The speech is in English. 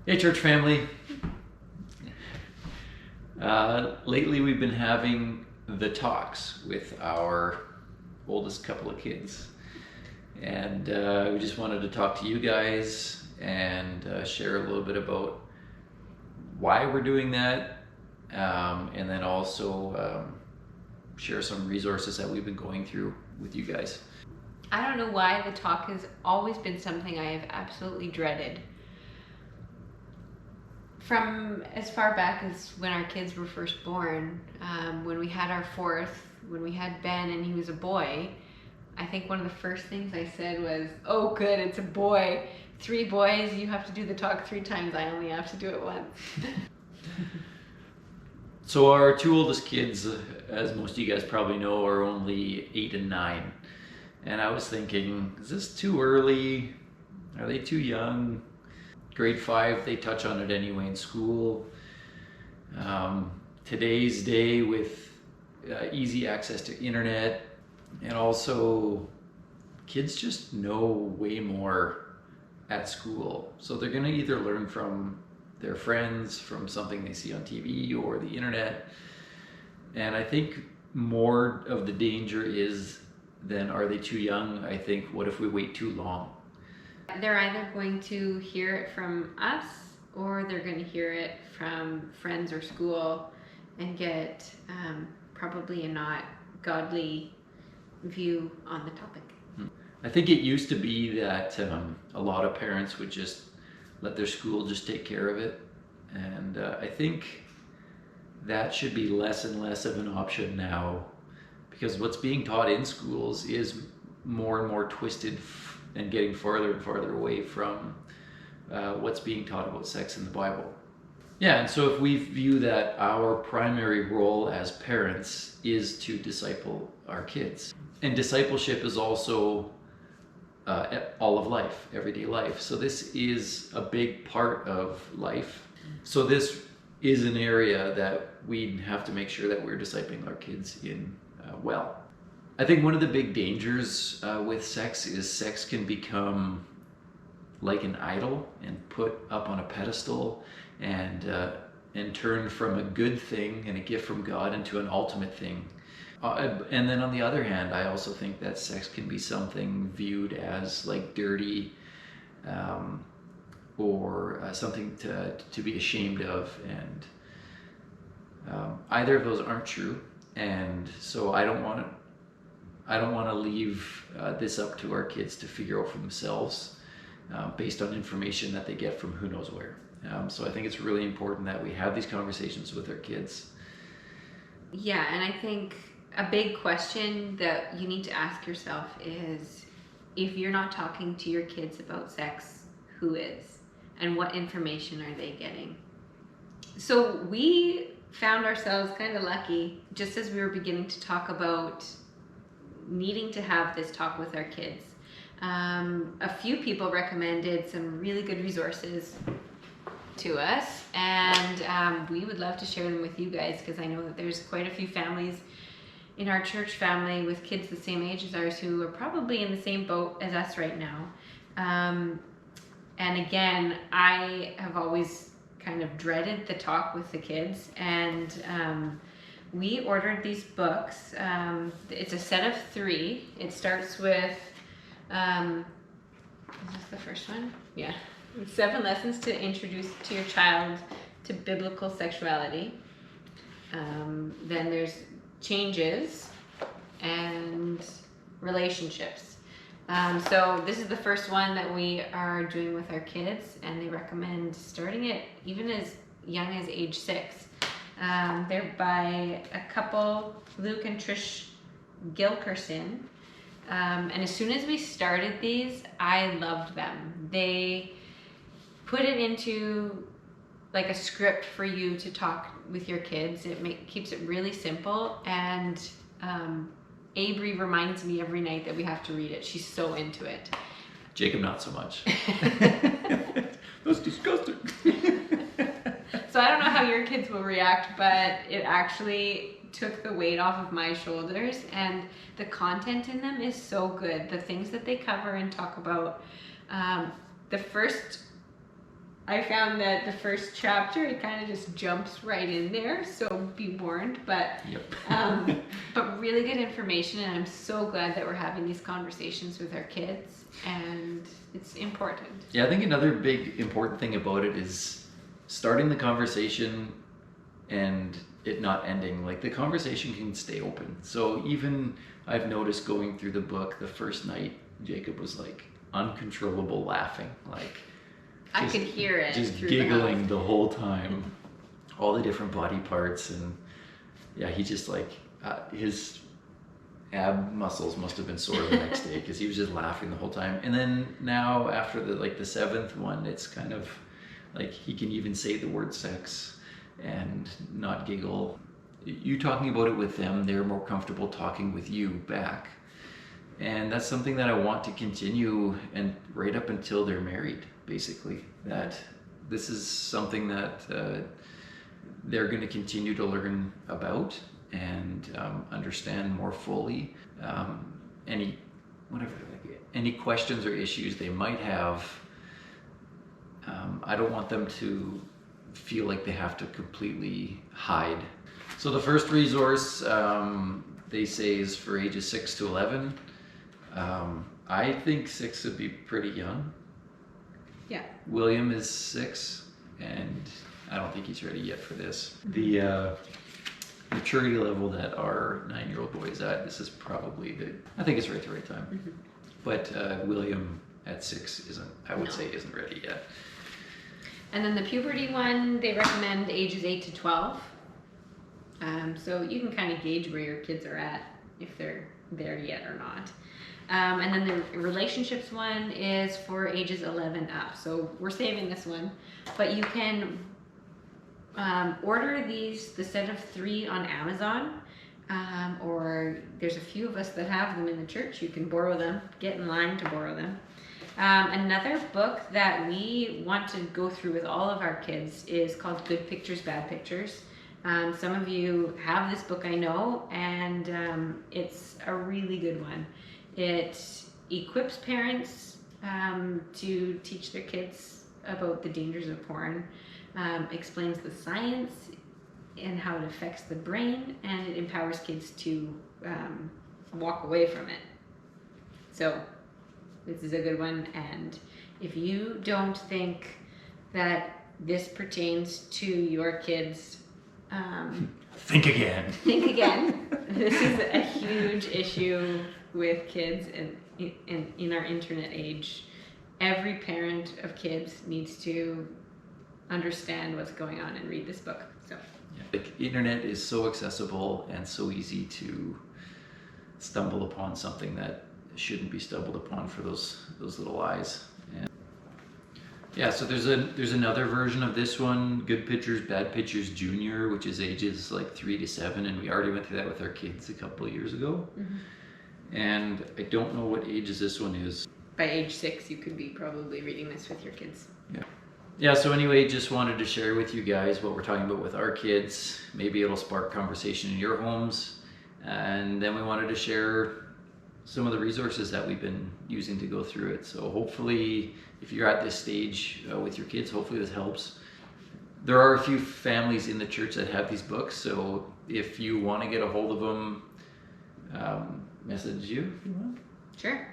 Hey church family. Lately we've been having the talks with our oldest couple of kids, and we just wanted to talk to you guys and share a little bit about why we're doing that, and then also share some resources that we've been going through with you guys. I don't know why the talk has always been something I have absolutely dreaded. From as far back as when our kids were first born, when we had our fourth, when we had Ben and he was a boy, I think one of the first things I said was, "Oh good, it's a boy. 3 boys, you have to do the talk 3 times. I only have to do it once." So our 2 oldest kids, as most of you guys probably know, are only 8 and 9. And I was thinking, is this too early? Are they too young? Grade 5, they touch on it anyway in school. Today's day with easy access to internet, and also kids just know way more at school. So they're gonna either learn from their friends, from something they see on TV or the internet. And I think more of the danger is then, are they too young? I think, what if we wait too long? They're either going to hear it from us or they're going to hear it from friends or school and get probably a not godly view on the topic. I think it used to be that a lot of parents would just let their school just take care of it. And I think that should be less and less of an option now, because what's being taught in schools is more and more twisted and getting farther and farther away from what's being taught about sex in the Bible. Yeah, and so if we view that our primary role as parents is to disciple our kids, and discipleship is also all of life, everyday life. So this is a big part of life. So this is an area that we have to make sure that we're discipling our kids in well. I think one of the big dangers with sex is sex can become like an idol and put up on a pedestal, and turn from a good thing and a gift from God into an ultimate thing. And then on the other hand, I also think that sex can be something viewed as like dirty, or something to be ashamed of, and either of those aren't true. And so I don't want to leave this up to our kids to figure out for themselves based on information that they get from who knows where. So I think it's really important that we have these conversations with our kids. Yeah, and I think a big question that you need to ask yourself is, if you're not talking to your kids about sex, who is? And what information are they getting? So we found ourselves kind of lucky just as we were beginning to talk about needing to have this talk with our kids. A few people recommended some really good resources to us, and we would love to share them with you guys, because I know that there's quite a few families in our church family with kids the same age as ours who are probably in the same boat as us right now. And again, I have always kind of dreaded the talk with the kids, and we ordered these books. It's a set of 3. It starts with, is this the first one? Yeah. 7 lessons to introduce to your child to biblical sexuality. Then there's changes and relationships. So this is the first one that we are doing with our kids, and they recommend starting it even as young as age 6. They're by a couple, Luke and Trish Gilkerson. And as soon as we started these, I loved them. They put it into like a script for you to talk with your kids. It keeps it really simple, and Avery reminds me every night that we have to read it. She's so into it. Jacob, not so much. That's disgusting. So I don't know how your kids will react, but it actually took the weight off of my shoulders, and the content in them is so good. The things that they cover and talk about. The first I found that the first chapter, it kind of just jumps right in there, so be warned. But Yep. but really good information, and I'm so glad that we're having these conversations with our kids, and it's important. Yeah, I think another big important thing about it is starting the conversation and it not ending. Like the conversation can stay open. So even I've noticed going through the book the first night, Jacob was like uncontrollable laughing, like I could hear it. just through giggling the whole time, all the different body parts, and yeah, he just like his ab muscles must have been sore the next day because he was just laughing the whole time. And then now after the seventh one, it's kind of like he can even say the word sex and not giggle. You talking about it with them, they're more comfortable talking with you back. And that's something that I want to continue, and right up until they're married, basically. That this is something that they're going to continue to learn about and understand more fully. Any questions or issues they might have, I don't want them to feel like they have to completely hide. So the first resource they say is for ages 6 to 11. I think 6 would be pretty young. Yeah. William is 6, and I don't think he's ready yet for this. The maturity level that our 9-year-old boy is at, this is probably I think it's right the right time. Mm-hmm. But William at 6 isn't ready yet. And then the puberty one, they recommend ages 8 to 12. So you can kind of gauge where your kids are at, if they're there yet or not. And then the relationships one is for ages 11 up. So we're saving this one, but you can order the set of 3 on Amazon, or there's a few of us that have them in the church. You can borrow them, get in line to borrow them. Another book that we want to go through with all of our kids is called Good Pictures, Bad Pictures. Some of you have this book, I know, and it's a really good one. It equips parents to teach their kids about the dangers of porn, explains the science and how it affects the brain, and it empowers kids to walk away from it. So this is a good one, and if you don't think that this pertains to your kids, think again. Think again. This is a huge issue with kids in our internet age. Every parent of kids needs to understand what's going on and read this book. So The internet is so accessible and so easy to stumble upon something that shouldn't be stumbled upon for those little eyes. And yeah, so there's another version of this one, Good Pictures, Bad Pictures Junior, which is ages like 3 to 7, and we already went through that with our kids a couple of years ago. Mm-hmm. And I don't know what ages this one is. By age 6, you could be probably reading this with your kids. Yeah, so anyway, just wanted to share with you guys what we're talking about with our kids. Maybe it'll spark conversation in your homes. And then we wanted to share some of the resources that we've been using to go through it. So hopefully, if you're at this stage with your kids, hopefully this helps. There are a few families in the church that have these books, so if you want to get a hold of them, message you if you want. Sure.